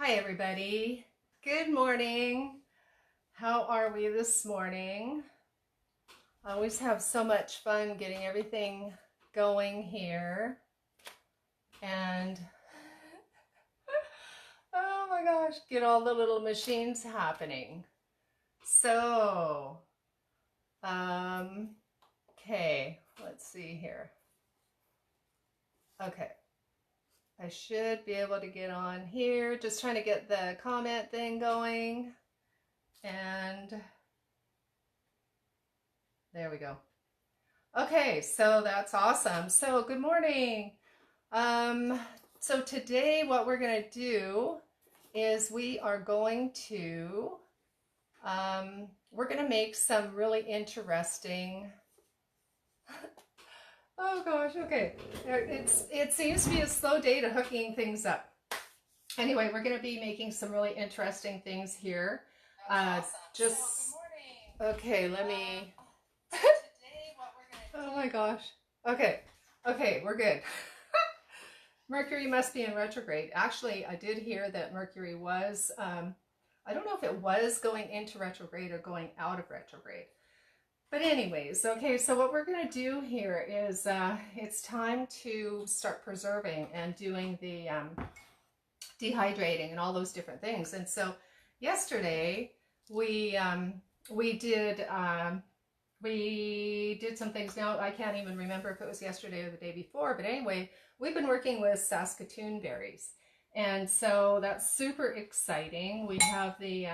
Hi everybody. Good morning. How are we this morning? I always have so much fun getting everything going here. And oh my gosh, get all the little machines happening. So, okay, let's see here. Okay. I should be able to get on here. Just trying to get the comment thing going. And there we go. Okay, so that's awesome. So good morning. So today what we're going to do is we are going to make some really interesting oh gosh, okay. It seems to be a slow day to hooking things up. Anyway, we're going to be making some really interesting things here. Awesome. Just okay, let me oh my gosh. Okay, we're good. Mercury must be in retrograde. Actually, I did hear that Mercury was, I don't know if it was going into retrograde or going out of retrograde. But anyways, okay, so what we're going to do here is it's time to start preserving and doing the dehydrating and all those different things. And so yesterday we did some things. Now I can't even remember if it was yesterday or the day before, but anyway, we've been working with Saskatoon berries, and so that's super exciting. We have the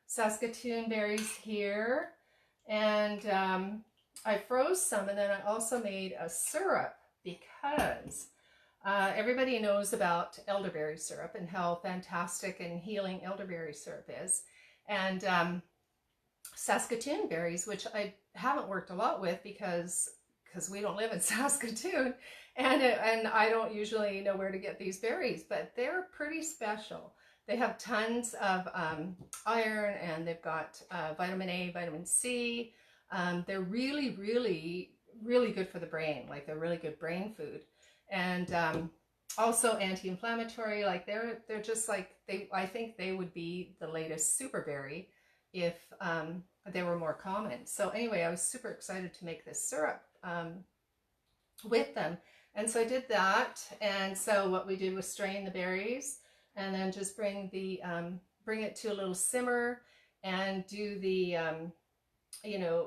Saskatoon berries here, and I froze some, and then I also made a syrup because everybody knows about elderberry syrup and how fantastic and healing elderberry syrup is. And Saskatoon berries, which I haven't worked a lot with because we don't live in Saskatoon, and I don't usually know where to get these berries, but they're pretty special. They have tons of iron, and they've got vitamin A, vitamin C. They're really, really, really good for the brain. Like, they're really good brain food, and also anti-inflammatory. Like, they're just like, I think they would be the latest super berry if they were more common. So anyway, I was super excited to make this syrup with them. And so I did that. And so what we did was strain the berries and then just bring it to a little simmer and do the,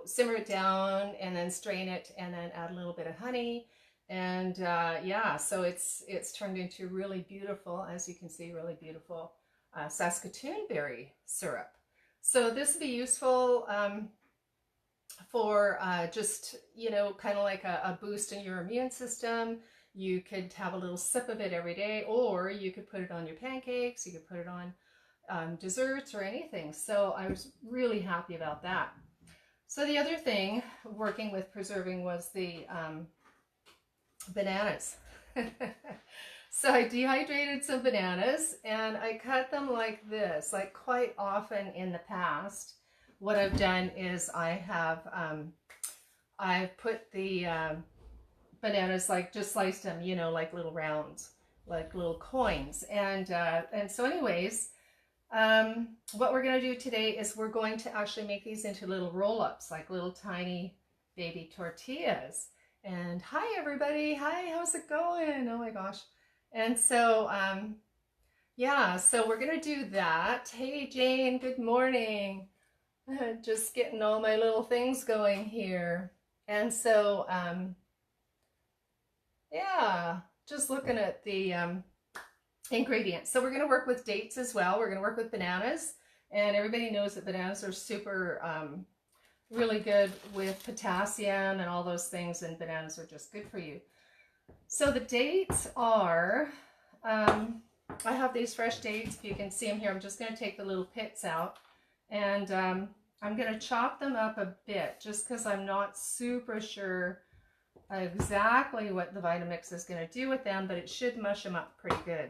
simmer it down and then strain it and then add a little bit of honey. And yeah, so it's turned into really beautiful, as you can see, really beautiful Saskatoon berry syrup. So this would be useful for just, kind of like a boost in your immune system. You could have a little sip of it every day, or you could put it on your pancakes, you could put it on desserts or anything. So I was really happy about that. So the other thing working with preserving was the bananas. So I dehydrated some bananas and I cut them like this. Like, quite often in the past, what I've done is I've put the bananas, like, just sliced them, like little rounds, like little coins. And so anyways, what we're going to do today is we're going to actually make these into little roll-ups, like little tiny baby tortillas. And hi everybody, hi, how's it going? Oh my gosh. And so yeah, so we're gonna do that. Hey Jane, good morning. Just getting all my little things going here. And so yeah, just looking at the ingredients. So we're going to work with dates as well. We're going to work with bananas, and everybody knows that bananas are super really good with potassium and all those things, and bananas are just good for you. So the dates are, I have these fresh dates. If you can see them here, I'm just going to take the little pits out, and I'm going to chop them up a bit just because I'm not super sure exactly what the Vitamix is going to do with them, but it should mush them up pretty good.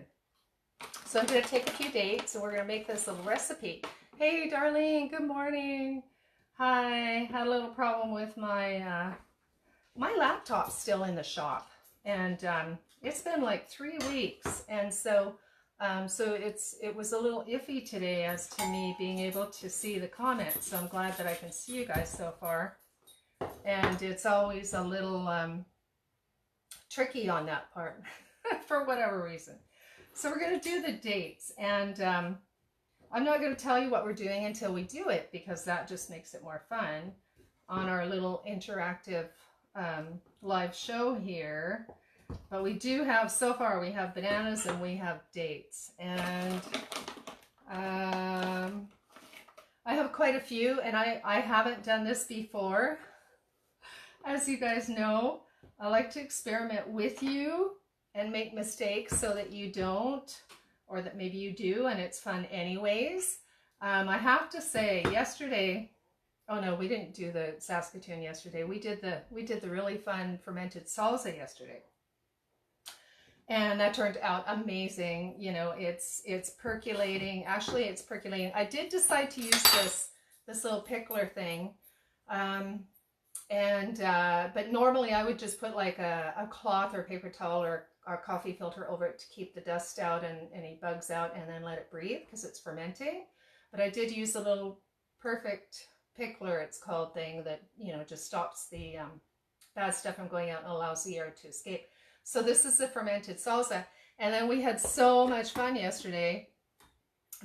So I'm going to take a few dates and we're going to make this little recipe. Hey Darlene, good morning. Hi, had a little problem with my my laptop's still in the shop, and it's been like 3 weeks, and so So it was a little iffy today as to me being able to see the comments. So I'm glad that I can see you guys so far. And it's always a little tricky on that part for whatever reason. So we're going to do the dates, and I'm not going to tell you what we're doing until we do it, because that just makes it more fun on our little interactive live show here. But we do have, so far we have bananas and we have dates, and I have quite a few, and I haven't done this before. As you guys know, I like to experiment with you and make mistakes so that you don't, or that maybe you do and it's fun anyways. I have to say, yesterday, oh no, we didn't do the Saskatoon yesterday. We did the really fun fermented salsa yesterday. And that turned out amazing. You know, it's percolating. Actually, it's percolating. I did decide to use this little pickler thing. But normally I would just put like a cloth or paper towel or coffee filter over it to keep the dust out and any bugs out, and then let it breathe because it's fermenting. But I did use a little perfect pickler, it's called, thing that, you know, just stops the bad stuff from going out and allows the air to escape. So this is the fermented salsa. And then we had so much fun yesterday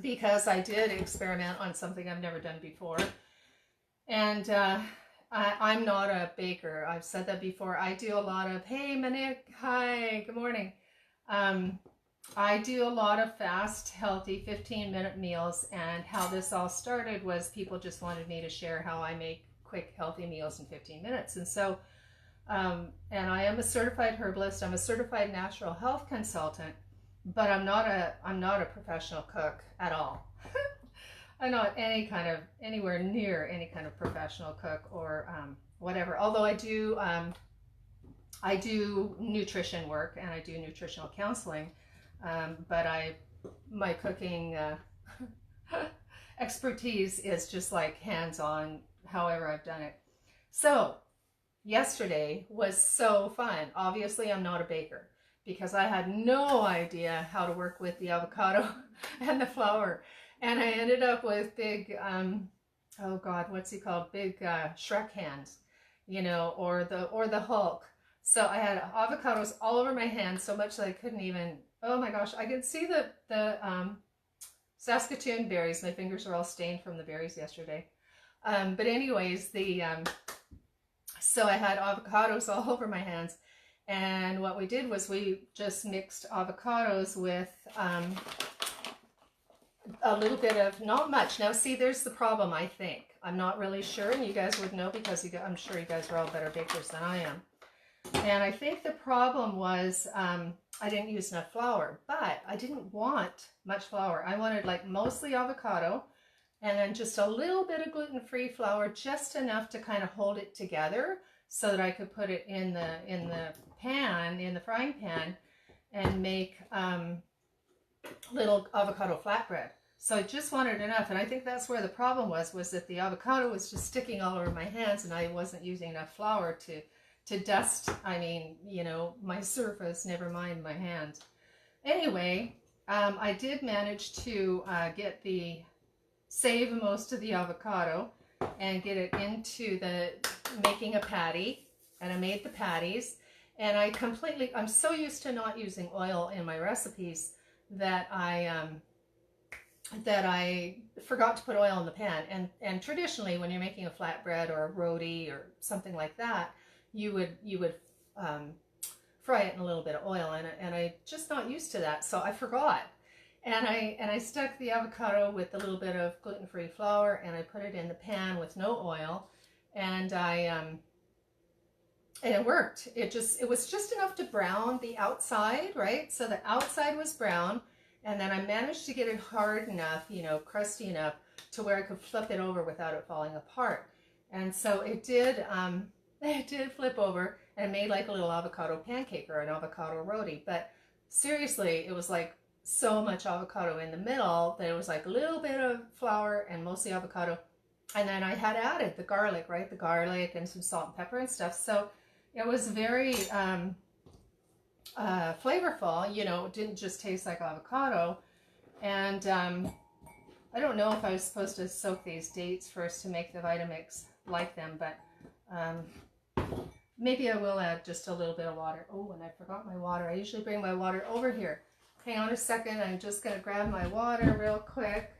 because I did experiment on something I've never done before. And I'm not a baker. I've said that before. I do a lot of, hey, Manik, hi, good morning. I do a lot of fast, healthy 15-minute meals, and how this all started was people just wanted me to share how I make quick, healthy meals in 15 minutes. And so, and I am a certified herbalist. I'm a certified natural health consultant, but I'm not a professional cook at all. I'm not anywhere near any kind of professional cook or whatever. Although I do nutrition work and I do nutritional counseling, but my cooking expertise is just like hands-on, however I've done it. So yesterday was so fun. Obviously, I'm not a baker because I had no idea how to work with the avocado and the flour. And I ended up with big, oh God, what's he called? Big Shrek hands, you know, or the Hulk. So I had avocados all over my hands, so much that I couldn't even, oh my gosh, I could see the Saskatoon berries. My fingers are all stained from the berries yesterday. But anyways, so I had avocados all over my hands. And what we did was we just mixed avocados with a little bit of, not much. Now see, there's the problem, I think. I'm not really sure, and you guys would know because I'm sure you guys are all better bakers than I am. And I think the problem was I didn't use enough flour, but I didn't want much flour. I wanted like mostly avocado and then just a little bit of gluten-free flour, just enough to kind of hold it together so that I could put it in the frying pan, and make little avocado flatbread. So I just wanted enough, and I think that's where the problem was that the avocado was just sticking all over my hands, and I wasn't using enough flour to dust, I mean, you know, my surface, never mind my hand. Anyway, I did manage to save most of the avocado and get it into making a patty, and I made the patties, and I'm so used to not using oil in my recipes that I forgot to put oil in the pan. And traditionally, when you're making a flatbread or a roti or something like that, you would fry it in a little bit of oil, and I'm just not used to that, so I forgot. And I stuck the avocado with a little bit of gluten-free flour, and I put it in the pan with no oil, and it worked. It was just enough to brown the outside, right? So the outside was brown, and then I managed to get it hard enough, you know, crusty enough to where I could flip it over without it falling apart. And so it did flip over and made like a little avocado pancake or an avocado roti. But seriously, it was like so much avocado in the middle that it was like a little bit of flour and mostly avocado. And then I had added the garlic, right? The garlic and some salt and pepper and stuff. So it was very flavorful. You know, it didn't just taste like avocado. And I don't know if I was supposed to soak these dates first to make the Vitamix like them, but maybe I will add just a little bit of water. Oh, and I forgot my water. I usually bring my water over here. Hang on a second. I'm just going to grab my water real quick.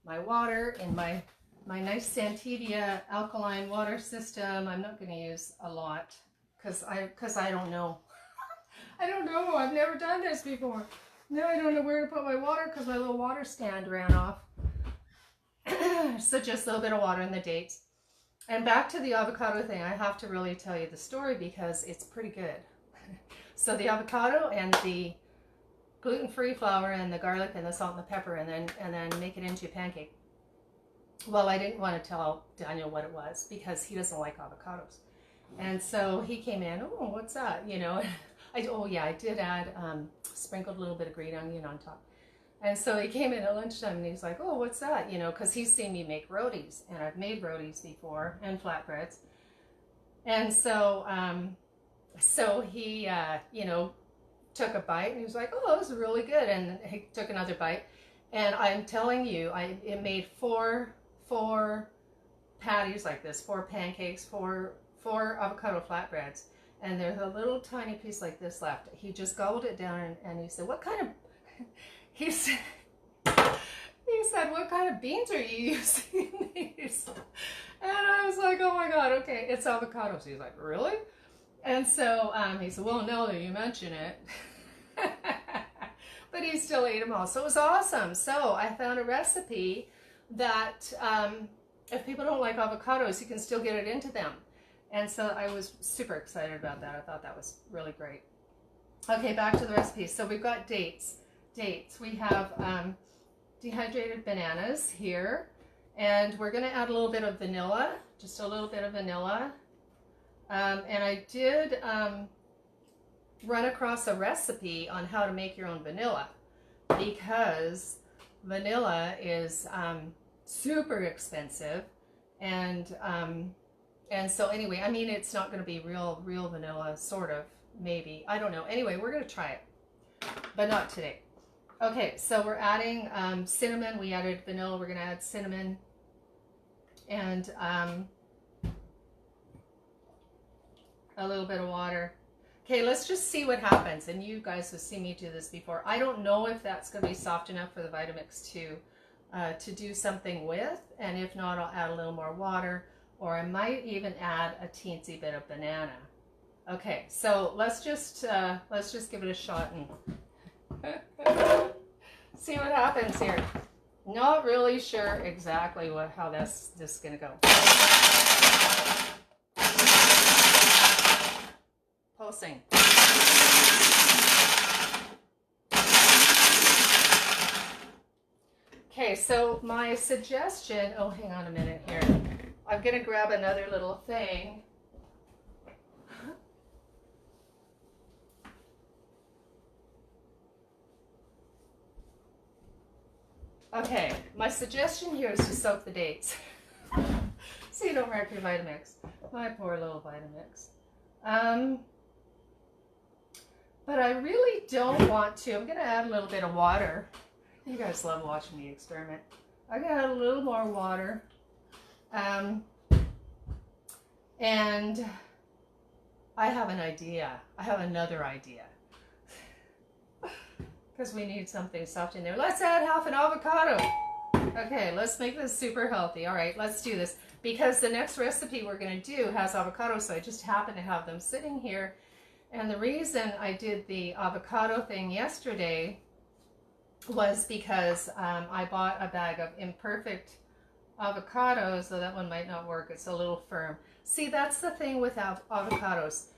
My water in my nice Santivia alkaline water system. I'm not going to use a lot because I don't know. I don't know. I've never done this before. Now I don't know where to put my water because my little water stand ran off. So just a little bit of water in the dates. And back to the avocado thing, I have to really tell you the story because it's pretty good. So the avocado and the gluten-free flour and the garlic and the salt and the pepper, and then make it into a pancake. Well, I didn't want to tell Daniel what it was because he doesn't like avocados. And so he came in, oh, what's that? You know, I did add, sprinkled a little bit of green onion on top. And so he came in at lunchtime and he's like, oh, what's that? You know, because he's seen me make rotis, and I've made rotis before and flatbreads. And so, he, you know, took a bite and he was like, oh, that was really good. And he took another bite. And I'm telling you, it made four patties like this, 4 pancakes, four avocado flatbreads. And there's a little tiny piece like this left. He just gobbled it down and he said, what kind of... He said, what kind of beans are you using in these? And I was like, oh my God, okay, it's avocados. He's like, really? And so he said, well, no, that you mention it. But he still ate them all. So it was awesome. So I found a recipe that if people don't like avocados, you can still get it into them. And so I was super excited about that. I thought that was really great. Okay, back to the recipe. So we've got dates. We have dehydrated bananas here, and we're going to add a little bit of vanilla, just a little bit of vanilla. And I did run across a recipe on how to make your own vanilla, because vanilla is super expensive, and so anyway, I mean, it's not going to be real vanilla, sort of, maybe, I don't know. Anyway, we're going to try it, but not today. Okay, so we're adding cinnamon. We added vanilla. We're going to add cinnamon and a little bit of water. Okay, let's just see what happens. And you guys have seen me do this before. I don't know if that's going to be soft enough for the Vitamix to do something with. And if not, I'll add a little more water, or I might even add a teensy bit of banana. Okay, so let's just give it a shot and see what happens here. Not really sure exactly how this is gonna go. Pulsing. Okay, so my suggestion, oh, hang on a minute here. I'm gonna grab another little thing. Okay, my suggestion here is to soak the dates so you don't wreck your Vitamix. My poor little Vitamix. But I really don't want to. I'm going to add a little bit of water. You guys love watching me experiment. I'm going to add a little more water. And I have an idea. I have another idea. Because we need something soft in there. Let's add half an avocado. Okay, let's make this super healthy. All right, let's do this. Because the next recipe we're going to do has avocado, so I just happen to have them sitting here. And the reason I did the avocado thing yesterday was because I bought a bag of imperfect avocados, so that one might not work. It's a little firm. See, that's the thing with avocados.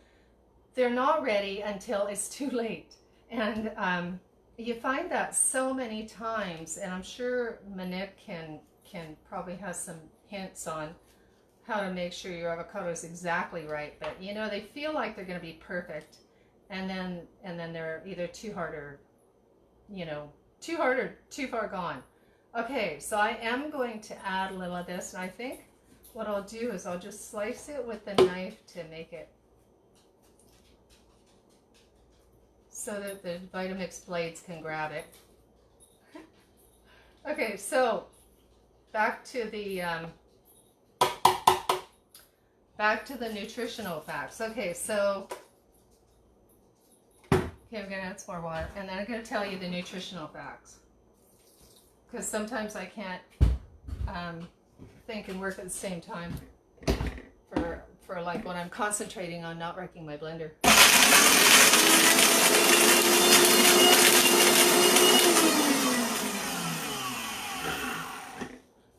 They're not ready until it's too late. And you find that so many times, and I'm sure Manette can probably have some hints on how to make sure your avocado is exactly right. But you know, they feel like they're going to be perfect, and then they're either too hard or, you know, too hard or too far gone. Okay, so I am going to add a little of this, and I think what I'll do is I'll just slice it with the knife to make it so that the Vitamix blades can grab it. Okay, so back to the nutritional facts. Okay, so I'm gonna add some more water, and then I'm gonna tell you the nutritional facts, because sometimes I can't think and work at the same time for like when I'm concentrating on not wrecking my blender.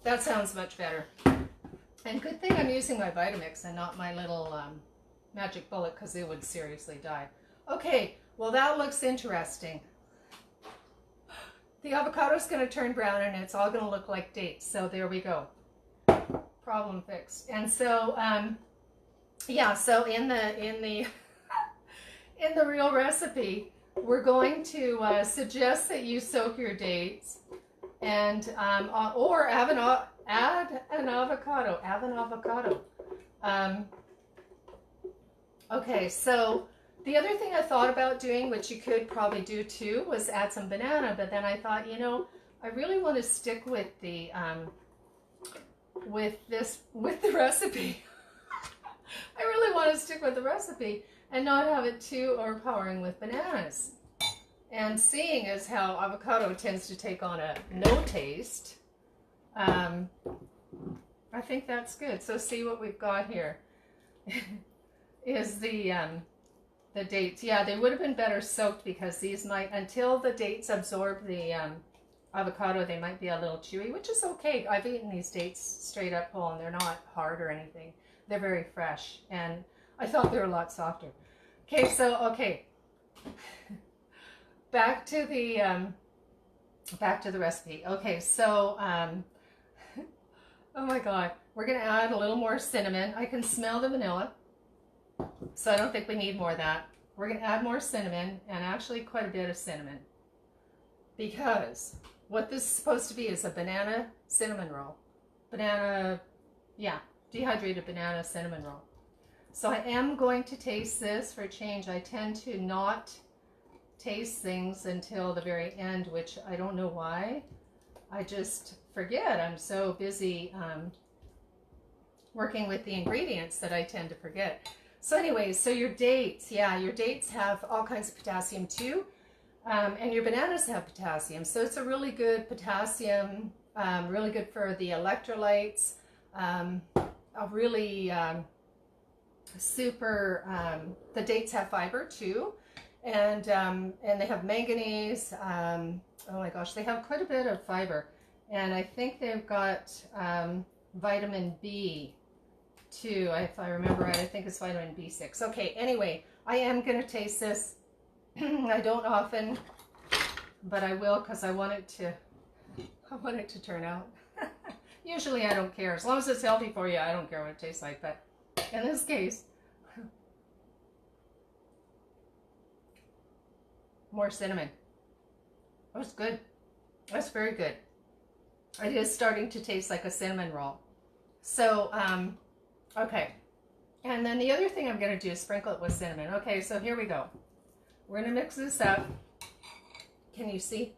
That sounds much better. And good thing I'm using my Vitamix and not my little magic bullet, because it would seriously die. Okay, well that looks interesting. The avocado is going to turn brown and it's all going to look like dates. So there we go. Problem fixed. And so, yeah, so in the real recipe, we're going to suggest that you soak your dates and or add an avocado. Okay, so the other thing I thought about doing, which you could probably do too, was add some banana. But then I thought, you know, I really want to stick with the recipe. I really want to stick with the recipe and not have it too overpowering with bananas. And seeing as how avocado tends to take on a no taste, I think that's good. So see what we've got here is the dates. Yeah, they would have been better soaked, because these might, until the dates absorb the avocado, they might be a little chewy, which is okay. I've eaten these dates straight up whole and they're not hard or anything. They're very fresh, and I thought they were a lot softer. Okay, so, okay. Back to the recipe. Okay, so, oh my God, we're going to add a little more cinnamon. I can smell the vanilla, so I don't think we need more of that. We're going to add more cinnamon, and actually quite a bit of cinnamon, because what this is supposed to be is a banana cinnamon roll. Dehydrated banana cinnamon roll. So I am going to taste this for a change. I tend to not taste things until the very end, which I don't know why. I just forget. I'm so busy working with the ingredients that I tend to forget. So anyways, so your dates, yeah, your dates have all kinds of potassium too, and your bananas have potassium. So it's a really good potassium, really good for the electrolytes, a really super, the dates have fiber too, and they have manganese. Oh my gosh, they have quite a bit of fiber, and I think they've got vitamin B too, if I remember right. I think it's vitamin B6. Okay, anyway, I am going to taste this. I don't often, but I will, because I want it to turn out. Usually I don't care. As long as it's healthy for you, I don't care what it tastes like. But in this case, more cinnamon. That's good. That's very good. It is starting to taste like a cinnamon roll. So, okay. And then the other thing I'm going to do is sprinkle it with cinnamon. Okay, so here we go. We're going to mix this up. Can you see?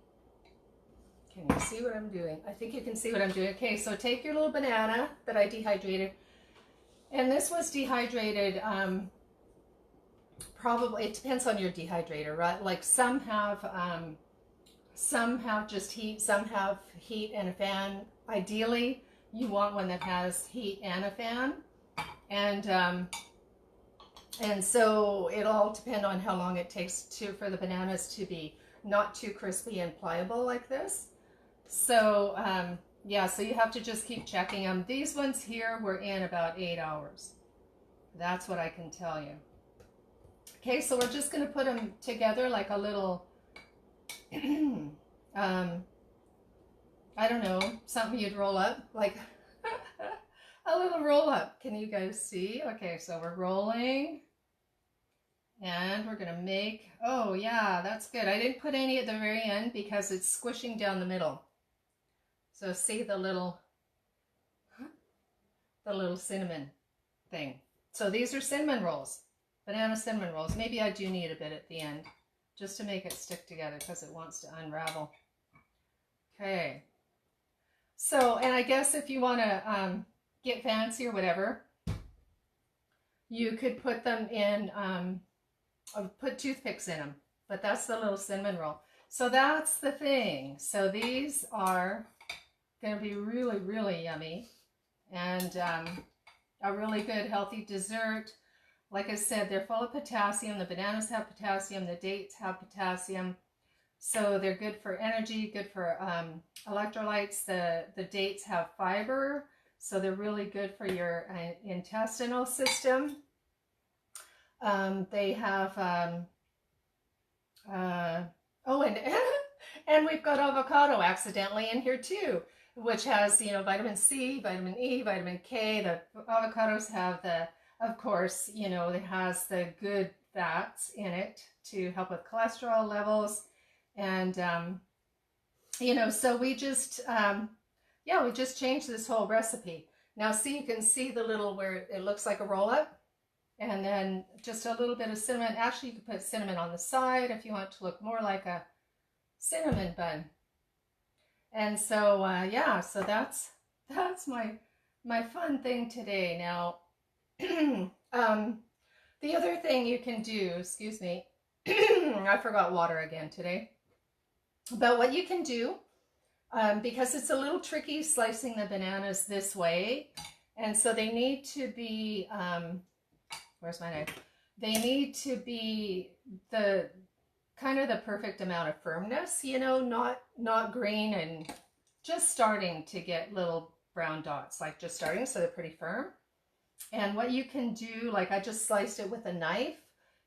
Can you see what I'm doing? I think you can see what I'm doing. Okay, so take your little banana that I dehydrated. And this was dehydrated, probably, it depends on your dehydrator, right? Like some have just heat, some have heat and a fan. Ideally, you want one that has heat and a fan. And so it'll all depend on how long it takes for the bananas to be not too crispy and pliable like this. So, yeah, so you have to just keep checking them. These ones here were in about 8 hours. That's what I can tell you. Okay, so we're just going to put them together like a little, I don't know, something you'd roll up, like a little roll up. Can you guys see? Okay, so we're rolling. And we're going to make, oh yeah, that's good. I didn't put any at the very end because it's squishing down the middle. So see the little, the little cinnamon thing. So these are cinnamon rolls, banana cinnamon rolls. Maybe I do need a bit at the end just to make it stick together because it wants to unravel. Okay. So, and I guess if you want to get fancy or whatever, you could put them in, put toothpicks in them, but that's the little cinnamon roll. So that's the thing. So these are going to be really, really yummy and a really good healthy dessert. Like I said, they're full of potassium. The bananas have potassium. The dates have potassium. So they're good for energy, good for electrolytes. The dates have fiber. So they're really good for your intestinal system. They have, oh, and we've got avocado accidentally in here too, which has, you know, vitamin C, vitamin E, vitamin K. The avocados have the, of course, you know, it has the good fats in it to help with cholesterol levels. And, you know, so we just, yeah, we just changed this whole recipe. Now, see, you can see the little where it looks like a roll up. And then just a little bit of cinnamon. Actually, you could put cinnamon on the side if you want to look more like a cinnamon bun. And so, yeah, so that's my fun thing today. Now, the other thing you can do, excuse me, I forgot water again today. But what you can do, because it's a little tricky slicing the bananas this way, and so they need to be, where's my knife? They need to be the kind of the perfect amount of firmness, you know, not green and just starting to get little brown dots, like just starting, so they're pretty firm. And what you can do, like I just sliced it with a knife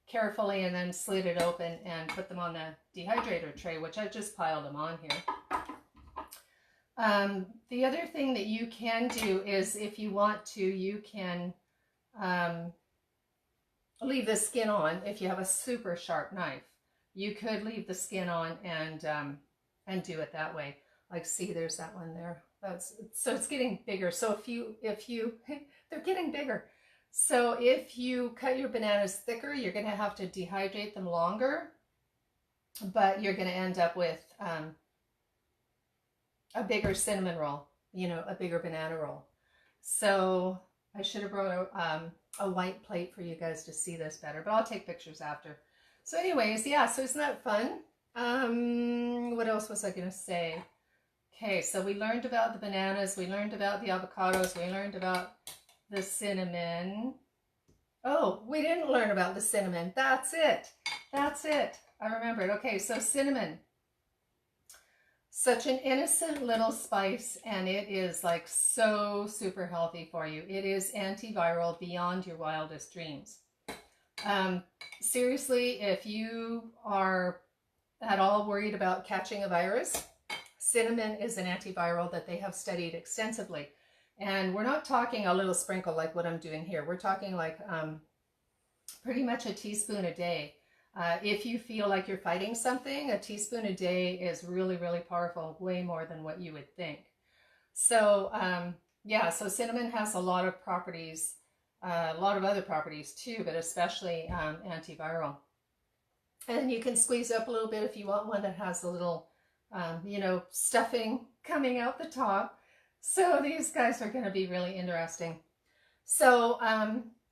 carefully and then slid it open and put them on the dehydrator tray, which I just piled them on here. The other thing that you can do is if you want to, you can leave the skin on. If you have a super sharp knife, you could leave the skin on and do it that way. Like, see, there's that one there. So it's getting bigger. So if you they're getting bigger. So if you cut your bananas thicker, you're going to have to dehydrate them longer, but you're going to end up with a bigger cinnamon roll, you know, a bigger banana roll. So I should have brought a white plate for you guys to see this better, but I'll take pictures after. So anyways, yeah, so isn't that fun? What else was I going to say? Okay, so we learned about the bananas, we learned about the avocados, we learned about the cinnamon. Oh, we didn't learn about the cinnamon. That's it. That's it. I remembered. Okay, so cinnamon. Such an innocent little spice, and it is like so super healthy for you. It is antiviral beyond your wildest dreams. Seriously, if you are at all worried about catching a virus, cinnamon is an antiviral that they have studied extensively. And we're not talking a little sprinkle like what I'm doing here. We're talking like pretty much a teaspoon a day. If you feel like you're fighting something, a teaspoon a day is really, really powerful, way more than what you would think. So yeah, so cinnamon has a lot of properties, a lot of other properties too, but especially antiviral. And you can squeeze up a little bit if you want one that has a little, you know, stuffing coming out the top. So these guys are going to be really interesting. So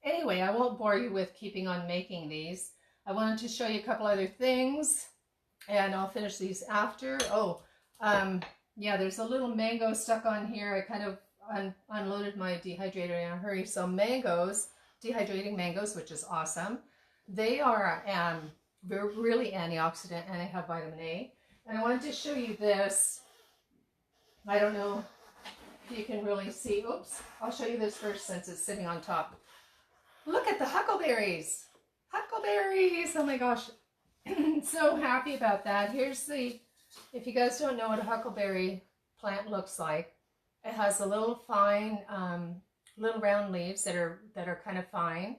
anyway, I won't bore you with keeping on making these. I wanted to show you a couple other things, and I'll finish these after. Oh, yeah, there's a little mango stuck on here. I kind of unloaded my dehydrator in a hurry. So mangoes, dehydrating mangoes, which is awesome. They are they're really antioxidant, and they have vitamin A. And I wanted to show you this. I don't know if you can really see. Oops, I'll show you this first since it's sitting on top. Look at the huckleberries. Huckleberries, oh my gosh. So happy about that. Here's the, if you guys don't know what a huckleberry plant looks like, it has a little fine, little round leaves that are kind of fine,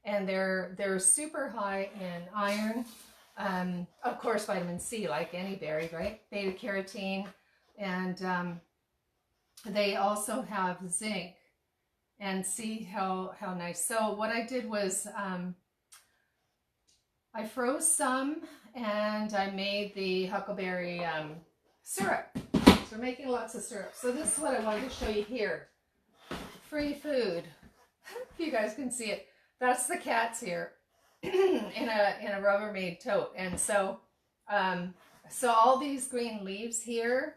and they're super high in iron, of course vitamin C, like any berry, right? Beta carotene, and they also have zinc and see how nice. So what I did was I froze some, and I made the huckleberry syrup. So we're making lots of syrup. So this is what I wanted to show you here. Free food. If you guys can see it. That's the cat's ear in a Rubbermaid tote. And so so all these green leaves here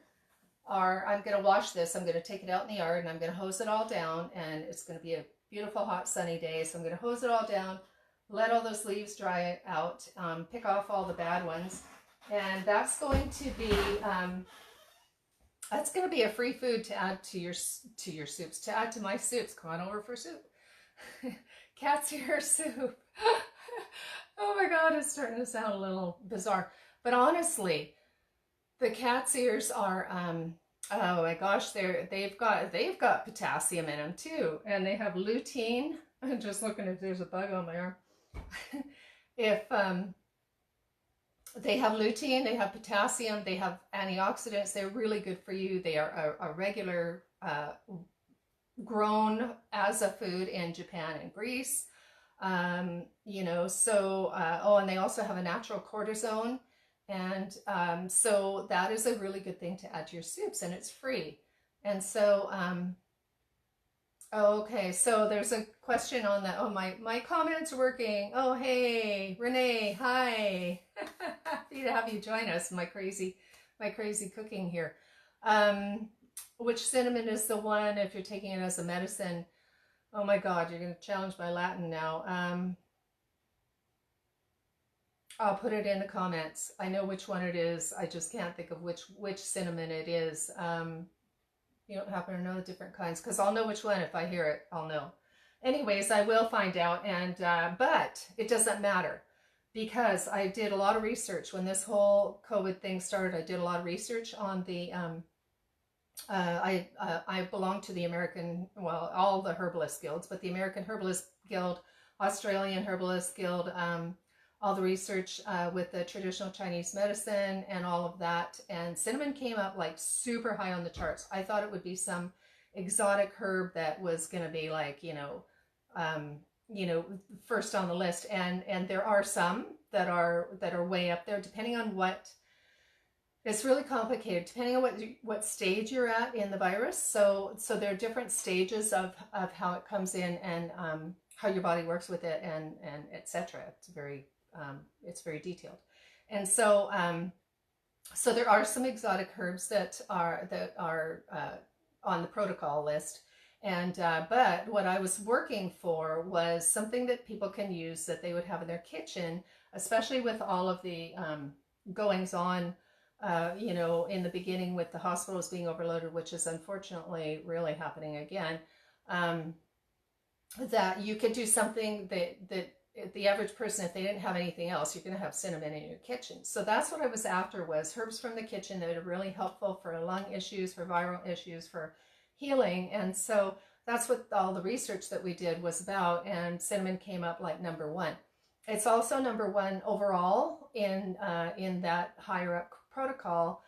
are, I'm going to wash this. I'm going to take it out in the yard and I'm going to hose it all down, and it's going to be a beautiful hot sunny day. So I'm going to hose it all down, let all those leaves dry out, pick off all the bad ones, and that's going to be a free food to add to your soups, to add to my soups. Come on over for soup. Cat's ear soup. Oh my God, it's starting to sound a little bizarre, but honestly, the cat's ears are oh my gosh, they've got potassium in them too, and they have lutein. I'm just looking if there's a bug on my arm. If they have lutein, they have potassium, they have antioxidants. They're really good for you. They are a regular grown as a food in Japan and Greece. You know, so oh, and they also have a natural cortisone. And so that is a really good thing to add to your soups, and it's free. And so, okay, so there's a question on that. Oh, my comment's working. Oh, hey, Renee, hi. Happy to have you join us, my crazy cooking here. Which cinnamon is the one if you're taking it as a medicine? Oh my God, you're going to challenge my Latin now. I'll put it in the comments. I know which one it is. I just can't think of which cinnamon it is. You don't happen to know the different kinds, because I'll know which one if I hear it. I'll know. Anyways, I will find out, and but it doesn't matter, because I did a lot of research when this whole COVID thing started. I did a lot of research on the I belong to the American, well, all the herbalist guilds, but the American Herbalist Guild, Australian Herbalist Guild, all the research with the traditional Chinese medicine and all of that. And cinnamon came up like super high on the charts. I thought it would be some exotic herb that was going to be like, you know, first on the list. And there are some that are way up there, depending on what. It's really complicated depending on what stage you're at in the virus. So there are different stages of how it comes in, and how your body works with it, and etc. It's very detailed. And so so there are some exotic herbs that are on the protocol list. And but what I was working for was something that people can use, that they would have in their kitchen, especially with all of the goings on. You know, in the beginning with the hospitals being overloaded, which is unfortunately really happening again, that you could do something that the average person, if they didn't have anything else, you're going to have cinnamon in your kitchen. So that's what I was after, was herbs from the kitchen that are really helpful for lung issues, for viral issues, for healing. And so that's what all the research that we did was about, and cinnamon came up like number one. It's also number one overall in that higher up protocol,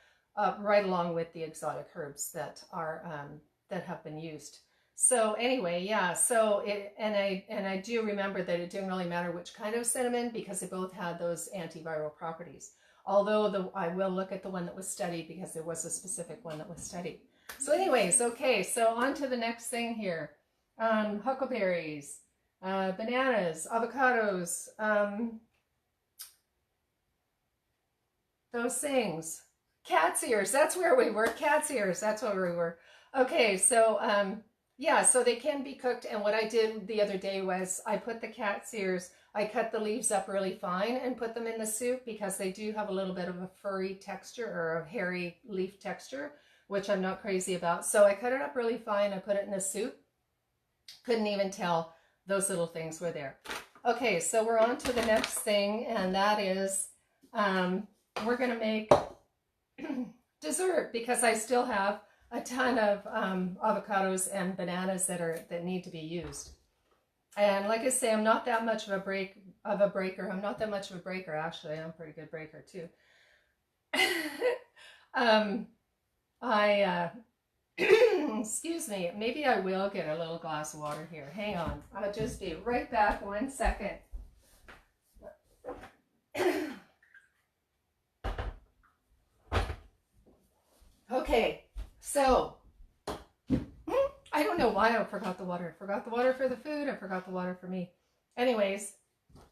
right along with the exotic herbs that are that have been used. So anyway, yeah. So I do remember that it didn't really matter which kind of cinnamon, because they both had those antiviral properties. Although I will look at the one that was studied, because there was a specific one that was studied. So anyways, okay. So on to the next thing here. Huckleberries, bananas, avocados. Those things. Cat's ears, that's where we were. Cat's ears, that's where we were. Okay, so yeah, so they can be cooked. And what I did the other day was I put the cat's ears, I cut the leaves up really fine and put them in the soup, because they do have a little bit of a furry texture, or a hairy leaf texture, which I'm not crazy about. So I cut it up really fine, I put it in the soup. Couldn't even tell those little things were there. Okay, so we're on to the next thing, and that is we're going to make dessert, because I still have a ton of avocados and bananas that need to be used. And like I say, I'm not that much of a breaker. I'm not that much of a breaker, actually. I'm a pretty good breaker too. Excuse me, maybe I will get a little glass of water here. Hang on, I'll just be right back 1 second. Okay, so I don't know why I forgot the water. I forgot the water for the food. I forgot the water for me. Anyways,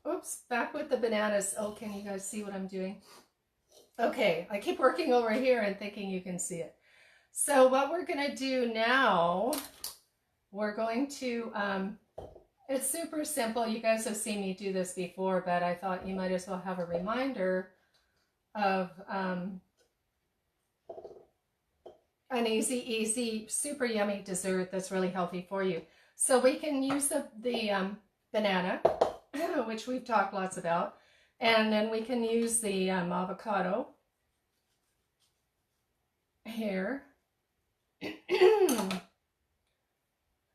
oops, back with the bananas. Oh, can you guys see what I'm doing? Okay, I keep working over here and thinking you can see it. So what we're going to do now, we're going to, it's super simple. You guys have seen me do this before, but I thought you might as well have a reminder of an easy, super yummy dessert that's really healthy for you. So we can use the banana, which we've talked lots about, and then we can use the avocado here.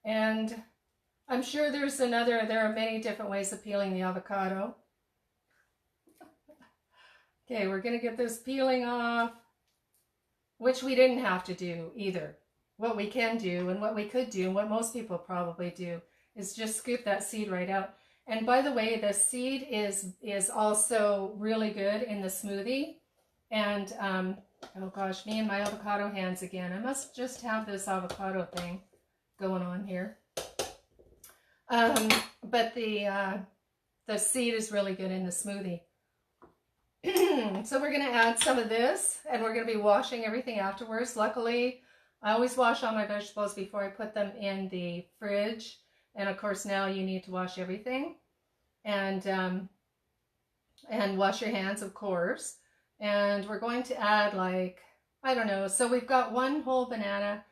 And I'm sure there are many different ways of peeling the avocado. Okay, we're gonna get this peeling off, which we didn't have to do either. What we can do and what we could do and what most people probably do is just scoop that seed right out. And by the way, the seed is also really good in the smoothie. And oh gosh, me and my avocado hands again. I must just have this avocado thing going on here. But the seed is really good in the smoothie. So we're going to add some of this, and we're going to be washing everything afterwards. Luckily, I always wash all my vegetables before I put them in the fridge. And of course, now you need to wash everything, and wash your hands, of course. And we're going to add, like, I don't know. So we've got 1 whole banana,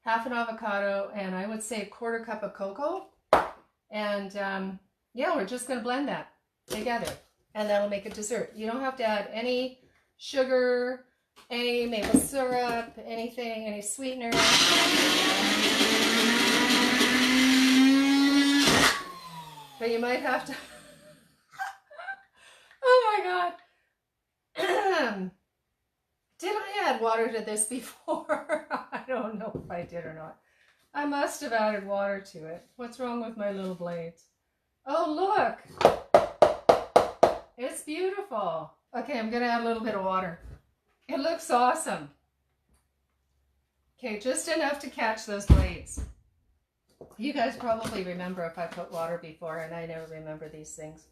half an avocado, and I would say 1/4 cup of cocoa. And yeah, we're just going to blend that together, and that'll make a dessert. You don't have to add any sugar, any maple syrup, anything, any sweetener. But you might have to. Oh my God. Did I add water to this before? I don't know if I did or not. I must have added water to it. What's wrong with my little blades? Oh, look. It's beautiful. Okay, I'm going to add a little bit of water. It looks awesome. Okay, just enough to catch those blades. You guys probably remember if I put water before, and I never remember these things.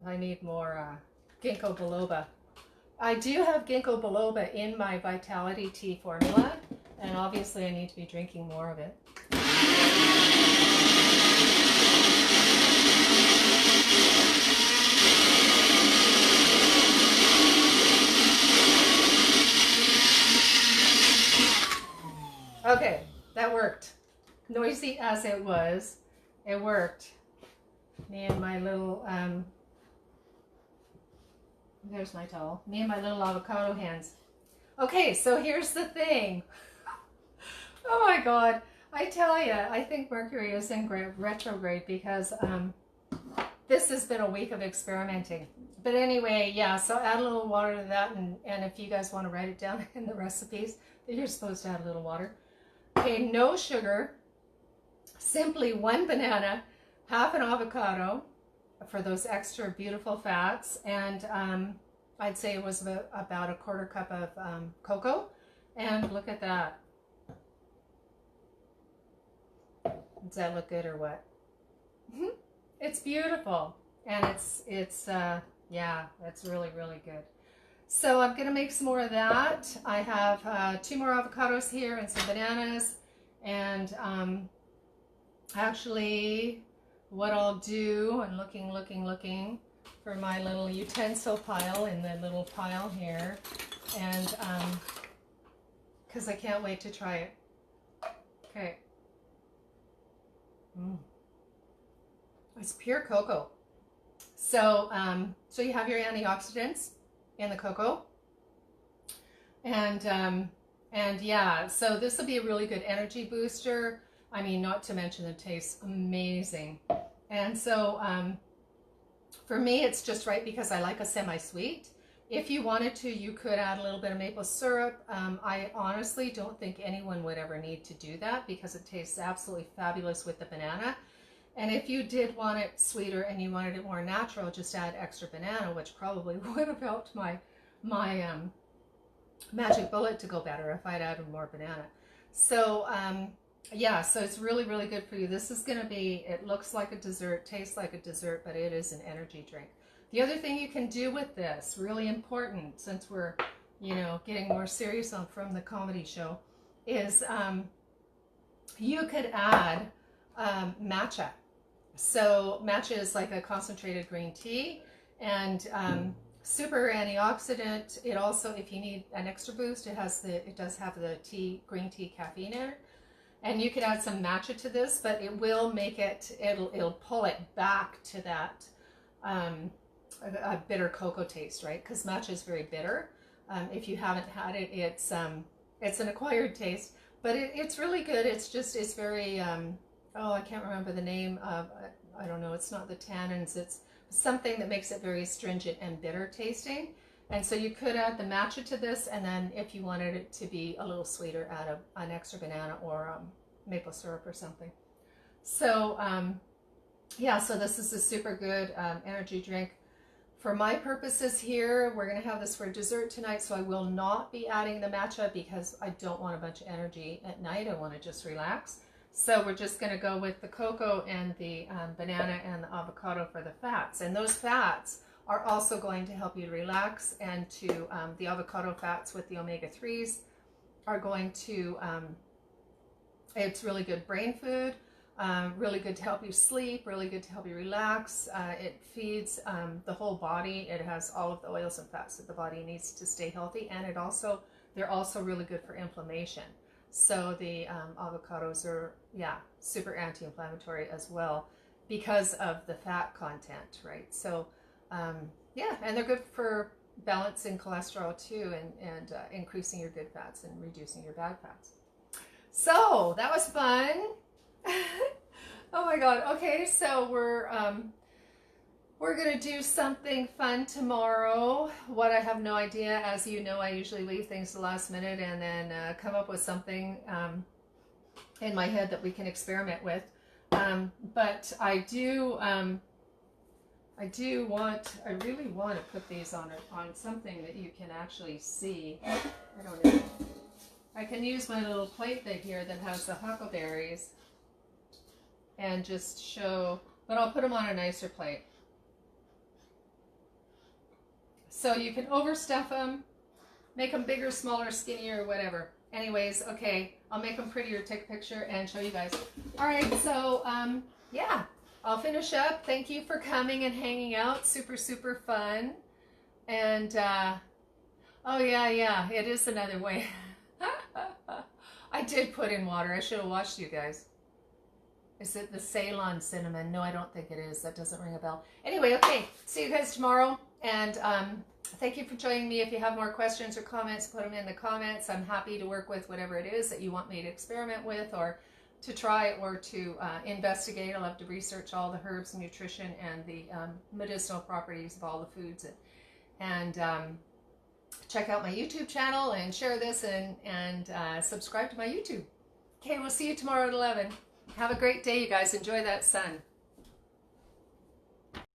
I need more ginkgo biloba. I do have ginkgo biloba in my Vitality Tea formula, and obviously I need to be drinking more of it. Okay, that worked. Noisy as it was, it worked. Me and my little, there's my towel. Me and my little avocado hands. Okay, so here's the thing. Oh my God. I tell you, I think Mercury is in retrograde because this has been a week of experimenting. But anyway, yeah, so add a little water to that, and if you guys want to write it down in the recipes, that you're supposed to add a little water. Okay, no sugar, simply 1 banana, half an avocado for those extra beautiful fats, and I'd say it was about 1/4 cup of cocoa, and look at that. Does that look good or what? It's beautiful, and it's yeah, it's really, really good. So I'm going to make some more of that. I have 2 more avocados here and some bananas, and actually what I'll do, I'm looking for my little utensil pile in the little pile here, and because I can't wait to try it. Okay. It's pure cocoa. So so you have your antioxidants in the cocoa, and yeah, so this will be a really good energy booster. I mean, not to mention it tastes amazing. And so for me, it's just right because I like a semi-sweet, If you wanted to, you could add a little bit of maple syrup. I honestly don't think anyone would ever need to do that because it tastes absolutely fabulous with the banana. And if you did want it sweeter and you wanted it more natural, just add extra banana, which probably would have helped my magic bullet to go better if I'd added more banana. So yeah, so it's really, really good for you. This is going to be, it looks like a dessert, tastes like a dessert, but it is an energy drink. The other thing you can do with this, really important, since we're, you know, getting more serious on from the comedy show, is you could add matcha. So matcha is like a concentrated green tea, and super antioxidant. It also, if you need an extra boost, it does have the green tea caffeine in it. And you could add some matcha to this, but it will make it'll pull it back to that a bitter cocoa taste, right? Because matcha is very bitter. If you haven't had it, it's an acquired taste, but it's really good. It's very, oh, I can't remember the name of, I don't know, it's not the tannins, it's something that makes it very astringent and bitter tasting. And so you could add the matcha to this, and then if you wanted it to be a little sweeter, add an extra banana or maple syrup or something. So yeah, so this is a super good energy drink. For my purposes here, we're going to have this for dessert tonight, so I will not be adding the matcha because I don't want a bunch of energy at night. I want to just relax. So we're just going to go with the cocoa and the banana and the avocado for the fats. And those fats are also going to help you relax, and to the avocado fats with the omega-3s are going to, it's really good brain food, really good to help you sleep, really good to help you relax. It feeds the whole body. It has all of the oils and fats that the body needs to stay healthy, and they're also really good for inflammation. So the avocados are, yeah, super anti-inflammatory as well because of the fat content, right? So yeah, and they're good for balancing cholesterol too, and increasing your good fats and reducing your bad fats. So that was fun. Oh my God. Okay, so we're gonna do something fun tomorrow. What, I have no idea. As you know, I usually leave things to the last minute and then come up with something in my head that we can experiment with. But I really want to put these on something that you can actually see. I don't know. I can use my little plate here that has the huckleberries and just show, but I'll put them on a nicer plate. So you can overstuff them, make them bigger, smaller, skinnier, whatever. Anyways, okay, I'll make them prettier, take a picture, and show you guys. All right, so yeah, I'll finish up. Thank you for coming and hanging out. Super, super fun. And oh yeah, it is another way. I did put in water. I should have watched you guys. Is it the Ceylon cinnamon? No, I don't think it is. That doesn't ring a bell. Anyway, okay, see you guys tomorrow. And thank you for joining me. If you have more questions or comments, put them in the comments. I'm happy to work with whatever it is that you want me to experiment with or to try or to investigate. I love to research all the herbs and nutrition and the medicinal properties of all the foods. And check out my YouTube channel and share this and subscribe to my YouTube. Okay, we'll see you tomorrow at 11. Have a great day, you guys. Enjoy that sun.